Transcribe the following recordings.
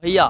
भैया,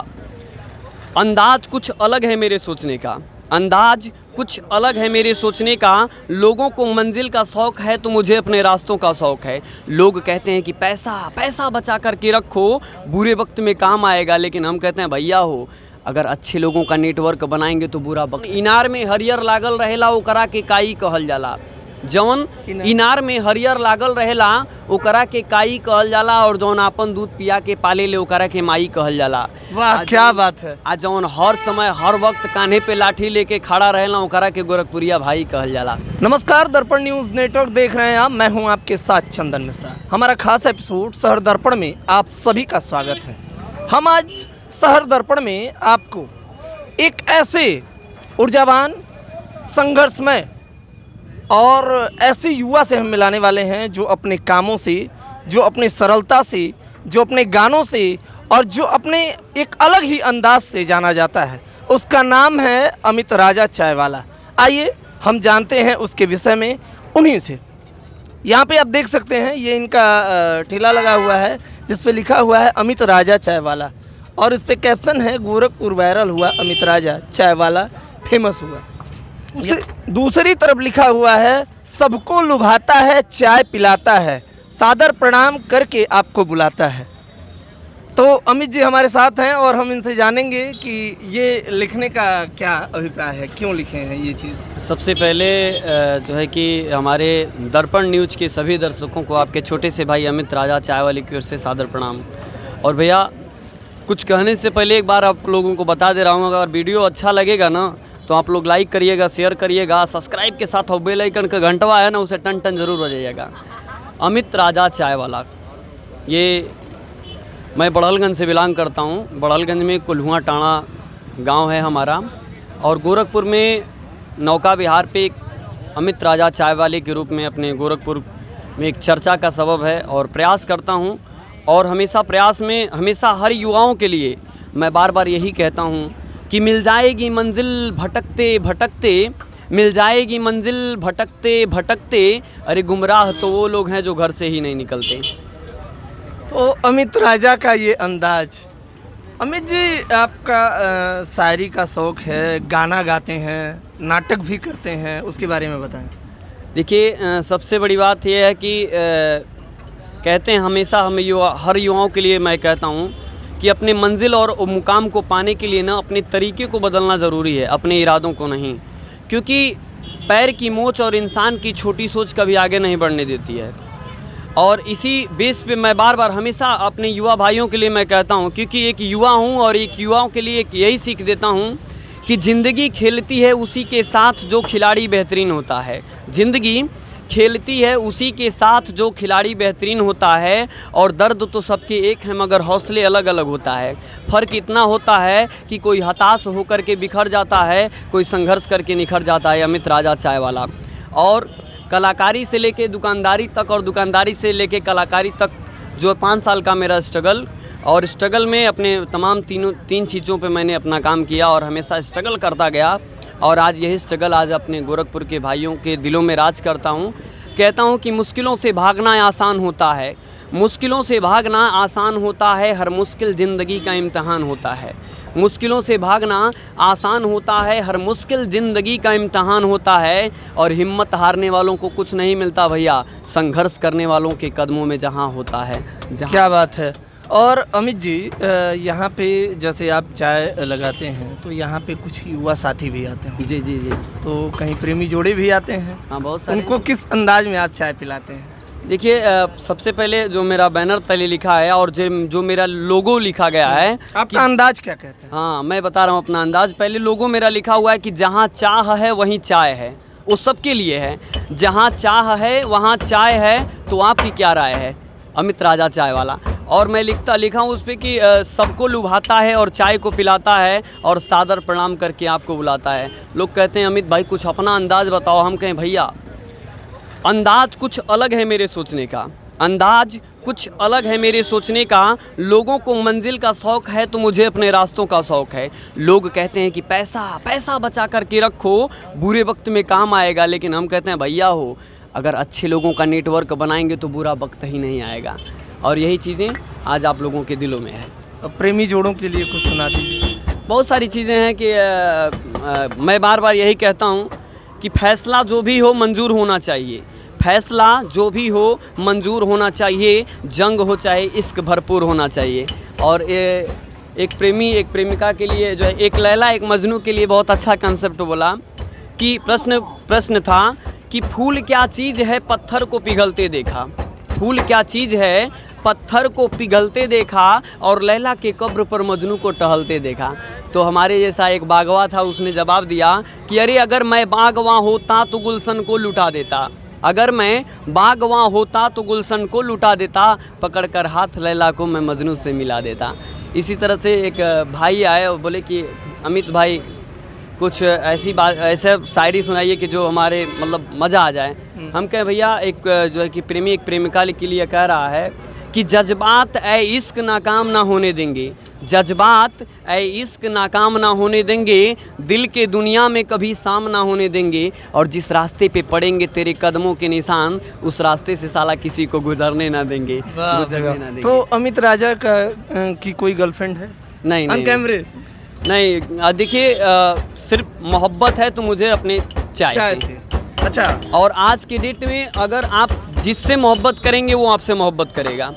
अंदाज कुछ अलग है मेरे सोचने का। अंदाज कुछ अलग है मेरे सोचने का। लोगों को मंजिल का शौक़ है तो मुझे अपने रास्तों का शौक़ है। लोग कहते हैं कि पैसा पैसा बचा कर के रखो, बुरे वक्त में काम आएगा, लेकिन हम कहते हैं भैया हो, अगर अच्छे लोगों का नेटवर्क बनाएंगे तो बुरा वक्त। इनार में हरियर लागल रहेला ओकरा के काई कहल जाला। जौन इनार में हरियर लागल रहेला ओकरा के काई कहल जाला, और जौन आपन दूध पिया के पाले ले ओकरा के माई कहल जाला। वाह, क्या बात है। आ जौन हर समय हर वक्त कान्हे पे लाठी लेके खड़ा रहेला ओकरा के गोरखपुरिया भाई कहल जाला। नमस्कार, दर्पण न्यूज़ नेटवर्क देख रहे हैं आप। मैं हूं आपके साथ चंदन मिश्रा। हमारा खास एपिसोड शहर दर्पण में आप सभी का स्वागत है। हम आज शहर दर्पण में आपको एक ऐसे ऊर्जावान, संघर्षमय और ऐसे युवा से हम मिलाने वाले हैं जो अपने कामों से, जो अपने सरलता से, जो अपने गानों से और जो अपने एक अलग ही अंदाज से जाना जाता है। उसका नाम है अमित राजा चायवाला। आइए हम जानते हैं उसके विषय में उन्हीं से। यहाँ पे आप देख सकते हैं, ये इनका ठेला लगा हुआ है जिस पे लिखा हुआ है अमित राजा चायवाला, और इस पे कैप्शन है गोरखपुर वायरल हुआ, अमित राजा चायवाला फेमस हुआ। दूसरी तरफ लिखा हुआ है सबको लुभाता है, चाय पिलाता है, सादर प्रणाम करके आपको बुलाता है। तो अमित जी हमारे साथ हैं और हम इनसे जानेंगे कि ये लिखने का क्या अभिप्राय है, क्यों लिखे हैं ये चीज़। सबसे पहले जो है कि हमारे दर्पण न्यूज़ के सभी दर्शकों को आपके छोटे से भाई अमित राजा चायवाले की ओर से सादर प्रणाम। और भैया, कुछ कहने से पहले एक बार आप लोगों को बता दे रहा हूँ, अगर वीडियो अच्छा लगेगा ना तो आप लोग लाइक करिएगा, शेयर करिएगा, सब्सक्राइब के साथ और बेल आइकन का घंटवा है ना उसे टन टन ज़रूर बजाइएगा। अमित राजा चायवाला, ये मैं बड़हलगंज से बिलोंग करता हूँ। बड़हलगंज में कुल्हुआ टाणा गांव है हमारा, और गोरखपुर में नौका विहार पे एक अमित राजा चायवाले के रूप में अपने गोरखपुर में एक चर्चा का सबब है और प्रयास करता हूँ। और हमेशा प्रयास में हमेशा हर युवाओं के लिए मैं बार बार यही कहता हूँ कि मिल जाएगी मंजिल भटकते भटकते, मिल जाएगी मंजिल भटकते भटकते, अरे गुमराह तो वो लोग हैं जो घर से ही नहीं निकलते। तो अमित राजा का ये अंदाज। अमित जी, आपका शायरी का शौक़ है, गाना गाते हैं, नाटक भी करते हैं, उसके बारे में बताएं। देखिए, सबसे बड़ी बात यह है कि कहते हैं हमेशा हमें हर युवाओं के लिए मैं कहता हूँ कि अपने मंजिल और मुकाम को पाने के लिए ना अपने तरीके को बदलना ज़रूरी है, अपने इरादों को नहीं। क्योंकि पैर की मोच और इंसान की छोटी सोच कभी आगे नहीं बढ़ने देती है। और इसी बेस पे मैं बार बार हमेशा अपने युवा भाइयों के लिए मैं कहता हूँ, क्योंकि एक युवा हूँ और एक युवाओं के लिए एक यही सीख देता हूँ कि ज़िंदगी खेलती है उसी के साथ जो खिलाड़ी बेहतरीन होता है। ज़िंदगी खेलती है उसी के साथ जो खिलाड़ी बेहतरीन होता है, और दर्द तो सबके एक है मगर हौसले अलग अलग होता है। फ़र्क इतना होता है कि कोई हताश होकर के बिखर जाता है, कोई संघर्ष करके निखर जाता है। अमित राजा चायवाला। और कलाकारी से लेके दुकानदारी तक, और दुकानदारी से लेके कलाकारी तक जो 5 साल का मेरा स्ट्रगल, और स्ट्रगल में अपने तमाम तीन चीज़ों पे मैंने अपना काम किया और हमेशा स्ट्रगल करता गया। और आज यही स्ट्रगल आज अपने गोरखपुर के भाइयों के दिलों में राज करता हूँ। कहता हूँ कि मुश्किलों से भागना आसान होता है, मुश्किलों से भागना आसान होता है, हर मुश्किल ज़िंदगी का इम्तहान होता है। मुश्किलों से भागना आसान होता है, हर मुश्किल ज़िंदगी का इम्तहान होता है, और हिम्मत हारने वालों को कुछ नहीं मिलता भैया, संघर्ष करने वालों के कदमों में जहाँ होता है। क्या बात है। और अमित जी, यहाँ पे जैसे आप चाय लगाते हैं तो यहाँ पे कुछ युवा साथी भी आते हैं। जी जी जी। तो कहीं प्रेमी जोड़े भी आते हैं। हाँ, बहुत सारे। उनको किस अंदाज में आप चाय पिलाते हैं? देखिए, सबसे पहले जो मेरा बैनर तले लिखा है और जो मेरा लोगो लिखा गया है, आपका अंदाज क्या कहते हैं? हाँ, मैं बता रहा हूँ अपना अंदाज। पहले लोगो मेरा लिखा हुआ है कि जहाँ चाह है वहीं चाय है। वो सबके लिए है, जहाँ चाह है वहाँ चाय है, तो आपकी क्या राय है? अमित राजा चायवाला। और मैं लिखा हूँ उस पर कि सबको लुभाता है और चाय को पिलाता है, और सादर प्रणाम करके आपको बुलाता है। लोग कहते हैं अमित भाई कुछ अपना अंदाज़ बताओ। हम कहें भैया, अंदाज कुछ अलग है मेरे सोचने का। अंदाज कुछ अलग है मेरे सोचने का। लोगों को मंजिल का शौक़ है तो मुझे अपने रास्तों का शौक़ है। लोग कहते हैं कि पैसा पैसा बचा कर के रखो, बुरे वक्त में काम आएगा, लेकिन हम कहते हैं भैया हो, अगर अच्छे लोगों का नेटवर्क बनाएंगे तो बुरा वक्त ही नहीं आएगा। और यही चीज़ें आज आप लोगों के दिलों में है। प्रेमी जोड़ों के लिए कुछ सुना दीजिए। बहुत सारी चीज़ें हैं कि मैं बार बार यही कहता हूँ कि फैसला जो भी हो मंजूर होना चाहिए, फैसला जो भी हो मंजूर होना चाहिए, जंग हो चाहे इश्क भरपूर होना चाहिए। और एक प्रेमी एक प्रेमिका के लिए जो है, एक लैला एक मजनू के लिए बहुत अच्छा कंसेप्ट बोला कि प्रश्न था कि फूल क्या चीज़ है पत्थर को पिघलते देखा, फूल क्या चीज़ है पत्थर को पिघलते देखा और लैला के कब्र पर मजनू को टहलते देखा। तो हमारे जैसा एक बागवा था, उसने जवाब दिया कि अरे अगर मैं बागवा होता तो गुलशन को लुटा देता, अगर मैं बागवा होता तो गुलशन को लुटा देता, पकड़कर हाथ लैला को मैं मजनू से मिला देता। इसी तरह से एक भाई आए और बोले कि अमित भाई कुछ ऐसी बात, ऐसे शायरी सुनाइए कि जो हमारे मतलब मज़ा आ जाए। हम कहें भैया एक जो है कि प्रेमी एक प्रेमिका के लिए कह रहा है कि जज्बात ए इश्क नाकाम ना होने देंगे, जज्बात ए इश्क नाकाम ना होने देंगे, दिल के दुनिया में कभी शाम ना होने देंगे, और जिस रास्ते पे पड़ेंगे तेरे कदमों के निशान उस रास्ते से साला किसी को गुजरने ना देंगे, गुजरने ना देंगे। तो अमित राजा का की कोई गर्लफ्रेंड है? नहीं ऑन कैमरे नहीं, देखिए सिर्फ मोहब्बत है तो मुझे अपने चाय से। अच्छा। और आज के डेट में अगर आप जिससे मोहब्बत करेंगे वो आपसे मोहब्बत करेगा।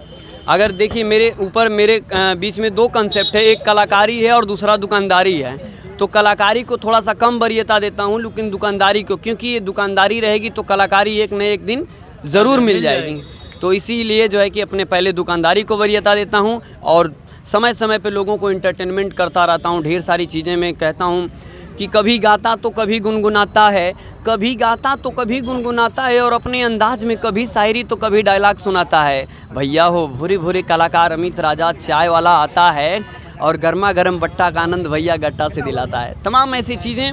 अगर देखिए मेरे ऊपर मेरे बीच में दो कंसेप्ट है, एक कलाकारी है और दूसरा दुकानदारी है। तो कलाकारी को थोड़ा सा कम वरीयता देता हूँ, लेकिन दुकानदारी को, क्योंकि ये दुकानदारी रहेगी तो कलाकारी एक न एक दिन ज़रूर मिल जाएगी। तो इसीलिए जो है कि अपने पहले दुकानदारी को वरीयता देता हूँ और समय समय पे लोगों को इंटरटेनमेंट करता रहता हूँ। ढेर सारी चीज़ें मैं कहता हूँ कि कभी गाता तो कभी गुनगुनाता है, कभी गाता तो कभी गुनगुनाता है, और अपने अंदाज में कभी शायरी तो कभी डायलॉग सुनाता है। भैया हो भूरे भूरे कलाकार अमित राजा, चाय वाला आता है और गर्मा गर्म बट्टा का आनंद भैया गट्टा से दिलाता है। तमाम ऐसी चीज़ें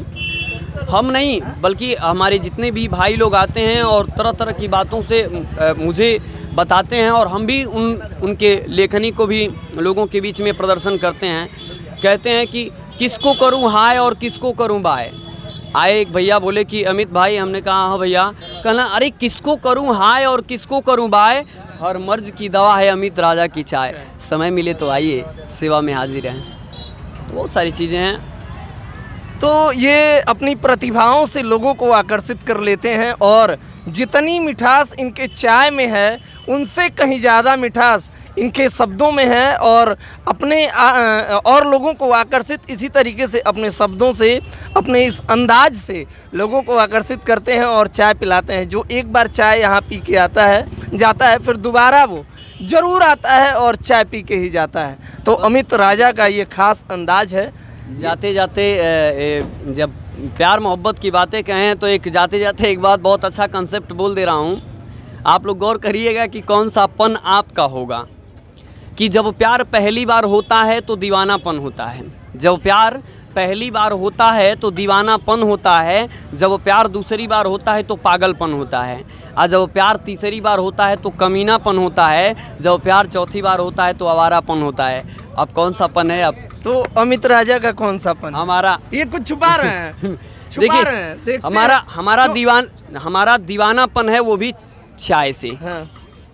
हम नहीं बल्कि हमारे जितने भी भाई लोग आते हैं और तरह तरह की बातों से मुझे बताते हैं, और हम भी उनके लेखनी को भी लोगों के बीच में प्रदर्शन करते हैं। कहते हैं कि किसको करूं हाय और किसको करूं बाय। आए एक भैया बोले कि अमित भाई, हमने कहा हाँ भैया, कहना अरे किसको करूं हाय और किसको करूं बाय, हर मर्ज की दवा है अमित राजा की चाय, समय मिले तो आइए सेवा में हाजिर हैं। तो बहुत सारी चीज़ें हैं। तो ये अपनी प्रतिभाओं से लोगों को आकर्षित कर लेते हैं, और जितनी मिठास इनके चाय में है उनसे कहीं ज़्यादा मिठास इनके शब्दों में है, और अपने और लोगों को आकर्षित इसी तरीके से अपने शब्दों से, अपने इस अंदाज से लोगों को आकर्षित करते हैं और चाय पिलाते हैं। जो एक बार चाय यहाँ पी के आता है जाता है, फिर दोबारा वो ज़रूर आता है और चाय पी के ही जाता है। तो अमित राजा का ये खास अंदाज है। जाते जाते जब प्यार मोहब्बत की बातें कहें तो एक जाते जाते एक बात बहुत अच्छा कंसेप्ट बोल दे रहा हूँ, आप लोग गौर करिएगा कि कौन सा पन आपका होगा। कि जब प्यार पहली बार होता है तो दीवानापन होता है, जब प्यार पहली बार होता है तो दीवानापन होता है, जब प्यार दूसरी बार होता है तो पागलपन होता है, और जब प्यार तीसरी बार होता है तो कमीनापन होता है, जब प्यार चौथी बार होता है तो आवारापन होता है। अब कौन सा पन है? अब तो अमित राजा का कौन सा पन? हमारा ये कुछ छुपा रहे हैं छुपा रहे हैं। देखते हमारा दीवानापन है वो भी चाय से। हाँ।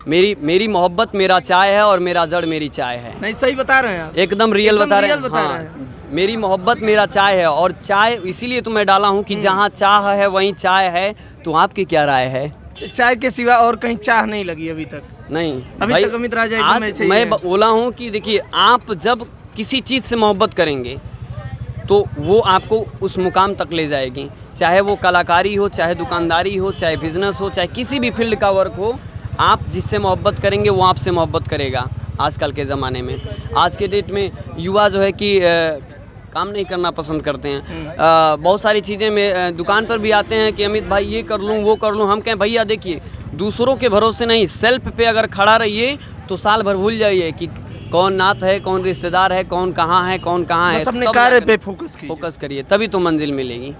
मेरी मोहब्बत मेरा चाय है और मेरा जड़ मेरी चाय है। नहीं, सही बता रहे हैं आप, एकदम रियल बता रहे हैं। हाँ, मेरी मोहब्बत मेरा चाय है, और चाय इसीलिए तो मैं डाला हूँ कि जहाँ चाह है वहीं चाय है। तो आपकी क्या राय है? चाय के सिवा और कहीं चाह नहीं लगी अभी तक? नहीं अभी तक अमित राजा एकदम ऐसे ही मैं है। बोला हूँ कि देखिए, आप जब किसी चीज़ से मोहब्बत करेंगे तो वो आपको उस मुकाम तक ले जाएगी, चाहे वो कलाकारी हो, चाहे दुकानदारी हो, चाहे बिजनेस हो, चाहे किसी भी फील्ड का वर्क हो। आप जिससे मोहब्बत करेंगे वो आपसे मोहब्बत करेगा। आजकल के ज़माने में, आज के डेट में युवा जो है कि काम नहीं करना पसंद करते हैं। बहुत सारी चीज़ें में दुकान पर भी आते हैं कि अमित भाई ये कर लूँ वो कर लूँ। हम कहें भैया देखिए, दूसरों के भरोसे नहीं, सेल्फ पे अगर खड़ा रहिए तो साल भर भूल जाइए कि कौन नात है, कौन रिश्तेदार है, कौन कहाँ है, कौन कहाँ है। अपने कार्य पे फोकस करिए, तभी तो मंजिल मिलेगी।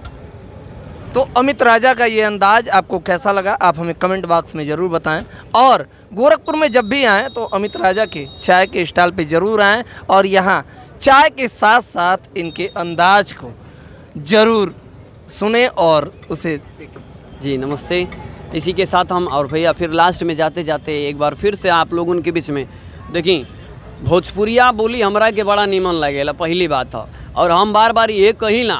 तो अमित राजा का ये अंदाज आपको कैसा लगा, आप हमें कमेंट बॉक्स में ज़रूर बताएं, और गोरखपुर में जब भी आएँ तो अमित राजा के चाय के स्टॉल पे ज़रूर आएँ, और यहाँ चाय के साथ साथ इनके अंदाज को ज़रूर सुने और उसे देखें। जी नमस्ते। इसी के साथ हम, और भैया फिर लास्ट में जाते जाते एक बार फिर से आप लोगों के बीच में देखिए, भोजपुरिया बोली हमरा के बड़ा निमन लगेला, पहली बात है। और हम बार बार ये कहिला,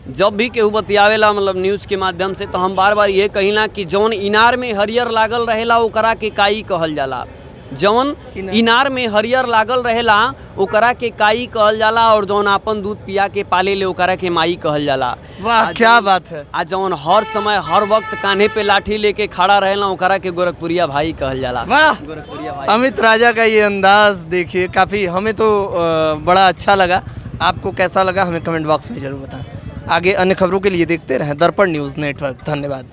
जब भी केहू बतियावेला मतलब न्यूज़ के माध्यम से, तो हम बार बार ये कहिला कि जौन इनार में हरियर लागल रहेला ओकरा के काई कहल जाला। जौन इनार में हरियर लागल रहेला ओकरा के काई कहल जाला, और जौन आपन दूध पिया के पाले ले ओकरा के माई कहल जाला। वाह क्या बात है। आ जौन हर समय हर वक्त कान्हे पे लाठी लेके खड़ा रहेला ओकरा के गोरखपुरिया भाई कहल जाला। वाह, गोरखपुरिया भाई। अमित राजा का ये अंदाज देखिए, काफ़ी हमें तो बड़ा अच्छा लगा। आपको कैसा लगा हमें कमेंट बॉक्स में ज़रूर बताएं। आगे अन्य खबरों के लिए देखते रहें दर्पण न्यूज़ नेटवर्क। धन्यवाद।